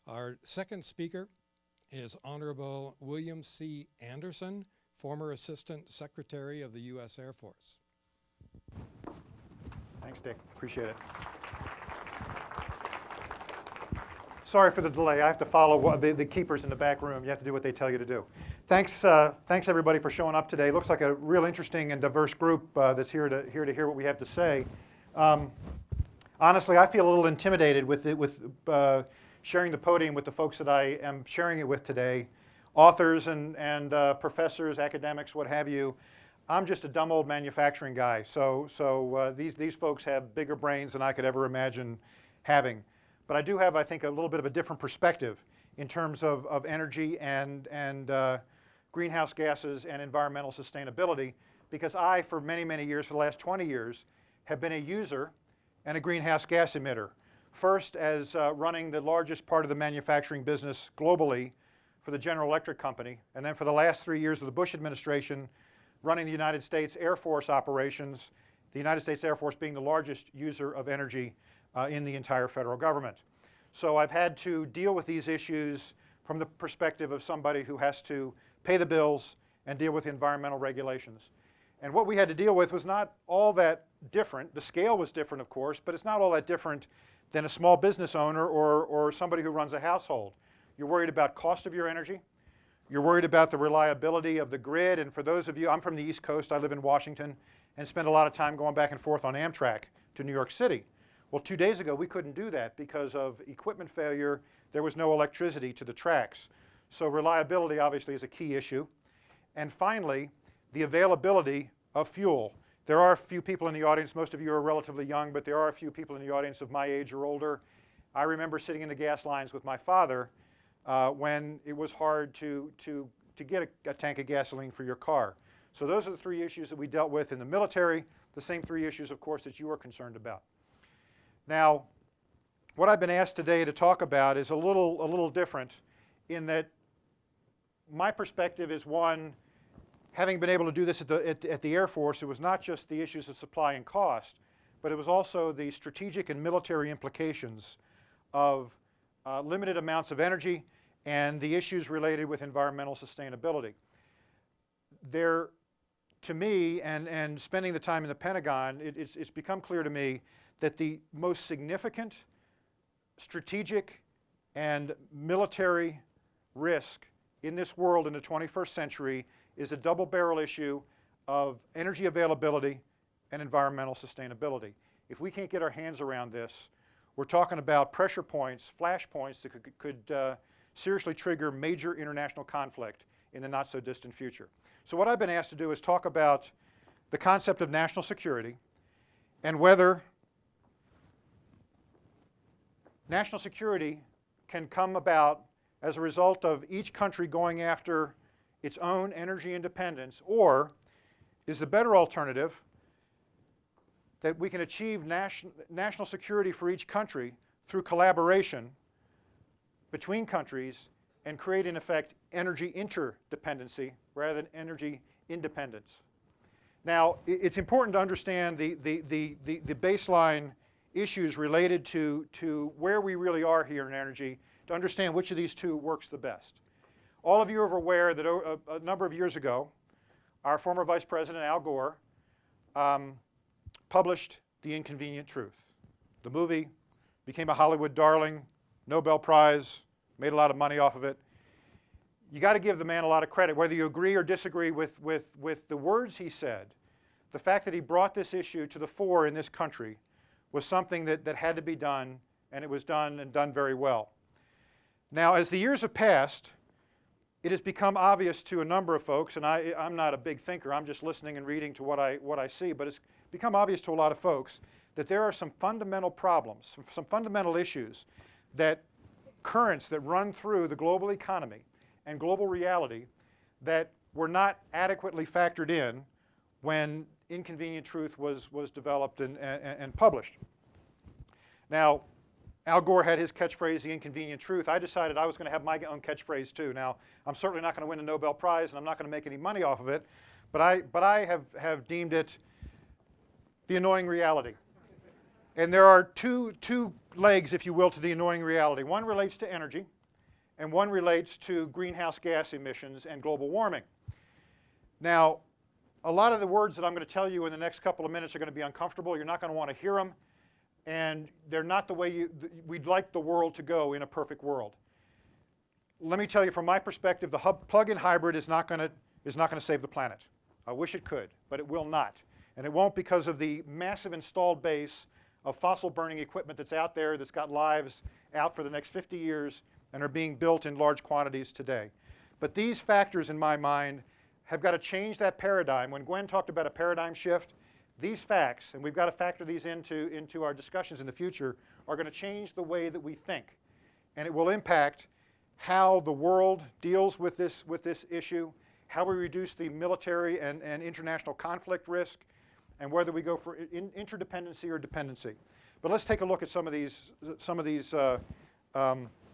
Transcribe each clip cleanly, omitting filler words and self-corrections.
Our second speaker is Honorable William C. Anderson, former Assistant Secretary of the U.S. Air Force. Thanks, Dick. Appreciate it. Sorry for the delay. I have to follow the keepers in the back room. You have to do what they tell you to do. Thanks everybody for showing up today. Looks like a real interesting and diverse group that's here to hear what we have to say. Honestly, I feel a little intimidated with sharing the podium with the folks that I am sharing it with today, authors and professors, academics, what have you. I'm just a dumb old manufacturing guy, so these folks have bigger brains than I could ever imagine having. But I do have, I think, a little bit of a different perspective in terms of energy and greenhouse gases and environmental sustainability, because I, for many, many years, for the last 20 years, have been a user and a greenhouse gas emitter. First as running the largest part of the manufacturing business globally for the General Electric Company, and then for the last 3 years of the Bush administration, running the United States Air Force operations, the United States Air Force being the largest user of energy in the entire federal government. So I've had to deal with these issues from the perspective of somebody who has to pay the bills and deal with environmental regulations. And what we had to deal with was not all that different. The scale was different, of course, but it's not all that different than a small business owner or somebody who runs a household. You're worried about cost of your energy. You're worried about the reliability of the grid. And for those of you, I'm from the East Coast, I live in Washington, and spend a lot of time going back and forth on Amtrak to New York City. Well, 2 days ago, we couldn't do that because of equipment failure. There was no electricity to the tracks. So reliability, obviously, is a key issue. And finally, the availability of fuel. There are a few people in the audience, most of you are relatively young, but there are a few people in the audience of my age or older. I remember sitting in the gas lines with my father when it was hard to get a tank of gasoline for your car. So those are the three issues that we dealt with in the military, the same three issues, of course, that you are concerned about. Now, what I've been asked today to talk about is a little different in that my perspective is one, having been able to do this at the Air Force, it was not just the issues of supply and cost, but it was also the strategic and military implications of limited amounts of energy and the issues related with environmental sustainability. There, to me, and spending the time in the Pentagon, it's become clear to me that the most significant strategic and military risk in this world in the 21st century is a double-barrel issue of energy availability and environmental sustainability. If we can't get our hands around this, we're talking about pressure points, flash points that could seriously trigger major international conflict in the not-so-distant future. So what I've been asked to do is talk about the concept of national security and whether national security can come about as a result of each country going after its own energy independence, or is the better alternative that we can achieve national security for each country through collaboration between countries and create, in effect, energy interdependency rather than energy independence. Now, it's important to understand the baseline issues related to where we really are here in energy to understand which of these two works the best. All of you are aware that a number of years ago, our former Vice President, Al Gore, published The Inconvenient Truth. The movie became a Hollywood darling, Nobel Prize, made a lot of money off of it. You got to give the man a lot of credit, whether you agree or disagree with the words he said. The fact that he brought this issue to the fore in this country was something that had to be done, and it was done and done very well. Now, as the years have passed, it has become obvious to a number of folks, and I'm not a big thinker, I'm just listening and reading to what I see, but it's become obvious to a lot of folks that there are some fundamental problems, some fundamental issues, that currents that run through the global economy and global reality that were not adequately factored in when Inconvenient Truth was developed and published. Now, Al Gore had his catchphrase, The Inconvenient Truth. I decided I was going to have my own catchphrase too. Now, I'm certainly not going to win a Nobel Prize, and I'm not going to make any money off of it, but I have deemed it the annoying reality. And there are two legs, if you will, to the annoying reality. One relates to energy, and one relates to greenhouse gas emissions and global warming. Now, a lot of the words that I'm going to tell you in the next couple of minutes are going to be uncomfortable. You're not going to want to hear them, and they're not the way we'd like the world to go in a perfect world. Let me tell you, from my perspective, the plug-in hybrid is not going to save the planet. I wish it could, but it will not. And it won't because of the massive installed base of fossil burning equipment that's out there that's got lives out for the next 50 years and are being built in large quantities today. But these factors, in my mind, have got to change that paradigm. When Gwen talked about a paradigm shift, these facts, and we've got to factor these into our discussions in the future, are going to change the way that we think. And it will impact how the world deals with this issue, how we reduce the military and international conflict risk, and whether we go for interdependency or dependency. But let's take a look at some of these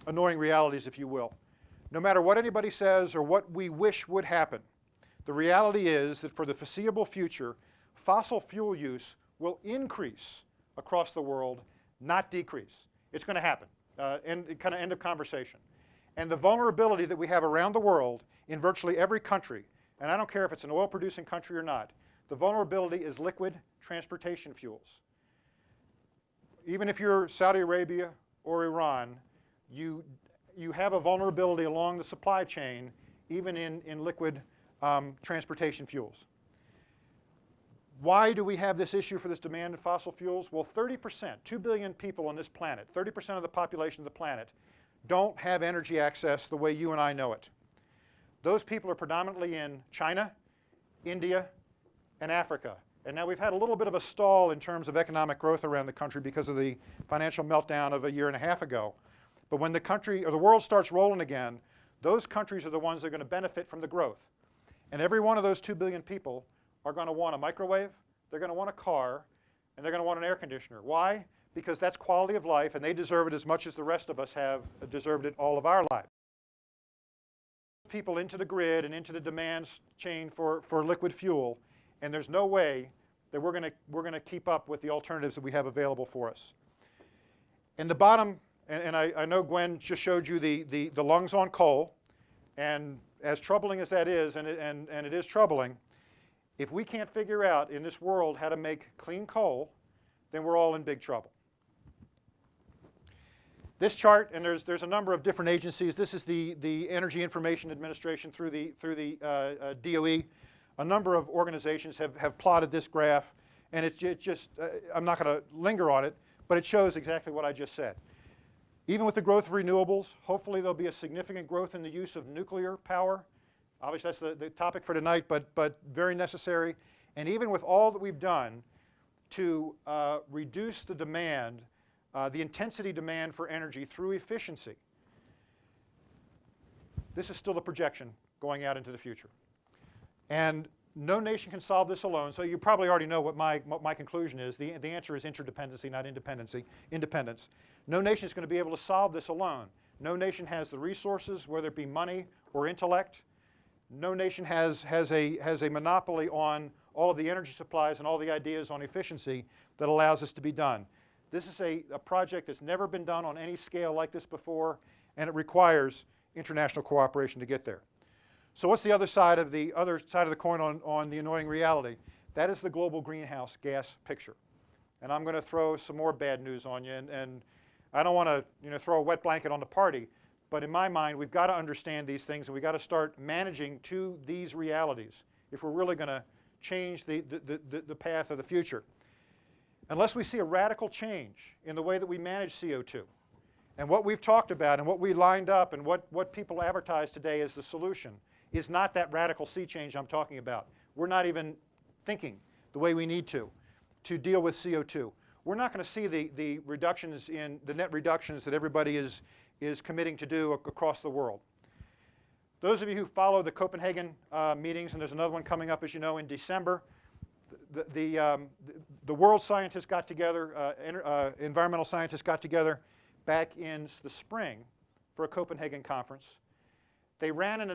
annoying realities, if you will. No matter what anybody says or what we wish would happen, the reality is that for the foreseeable future, fossil fuel use will increase across the world, not decrease. It's going to happen. Kind of end of conversation. And the vulnerability that we have around the world in virtually every country, and I don't care if it's an oil-producing country or not, the vulnerability is liquid transportation fuels. Even if you're Saudi Arabia or Iran, you have a vulnerability along the supply chain, even in liquid transportation fuels. Why do we have this issue for this demand in fossil fuels? Well, 30%, 2 billion people on this planet, 30% of the population of the planet, don't have energy access the way you and I know it. Those people are predominantly in China, India, and Africa. And now we've had a little bit of a stall in terms of economic growth around the country because of the financial meltdown of a year and a half ago. But when the country or the world starts rolling again, those countries are the ones that are going to benefit from the growth. And every one of those 2 billion people are going to want a microwave, they're going to want a car, and they're going to want an air conditioner. Why? Because that's quality of life, and they deserve it as much as the rest of us have deserved it all of our lives. People into the grid and into the demand chain for liquid fuel, and there's no way that we're going to keep up with the alternatives that we have available for us. In the bottom, and I know Gwen just showed you the lungs on coal, and as troubling as that is, and it is troubling, if we can't figure out in this world how to make clean coal, then we're all in big trouble. This chart, and there's a number of different agencies. This is the Energy Information Administration through the DOE. A number of organizations have plotted this graph, and it just, I'm not going to linger on it, but it shows exactly what I just said. Even with the growth of renewables, hopefully there'll be a significant growth in the use of nuclear power. Obviously that's the topic for tonight, but very necessary. And even with all that we've done to reduce the demand, the intensity demand for energy through efficiency, this is still a projection going out into the future. And no nation can solve this alone, so you probably already know what my conclusion is. The answer is interdependency, not independence. No nation is going to be able to solve this alone. No nation has the resources, whether it be money or intellect. No nation has a monopoly on all of the energy supplies and all the ideas on efficiency that allows this to be done. This is a project that's never been done on any scale like this before, and it requires international cooperation to get there. So what's the other side of the coin on the annoying reality? That is the global greenhouse gas picture. And I'm going to throw some more bad news on you, and I don't want to throw a wet blanket on the party, but in my mind, we've got to understand these things, and we've got to start managing to these realities if we're really going to change the path of the future. Unless we see a radical change in the way that we manage CO2, and what we've talked about and what we lined up and what people advertise today as the solution is not that radical sea change I'm talking about. We're not even thinking the way we need to deal with CO2. We're not going to see the reductions in the net reductions that everybody is committing to do across the world. Those of you who follow the Copenhagen meetings, and there's another one coming up, as you know, in December, the world scientists got together, environmental scientists got together back in the spring for a Copenhagen conference. They ran an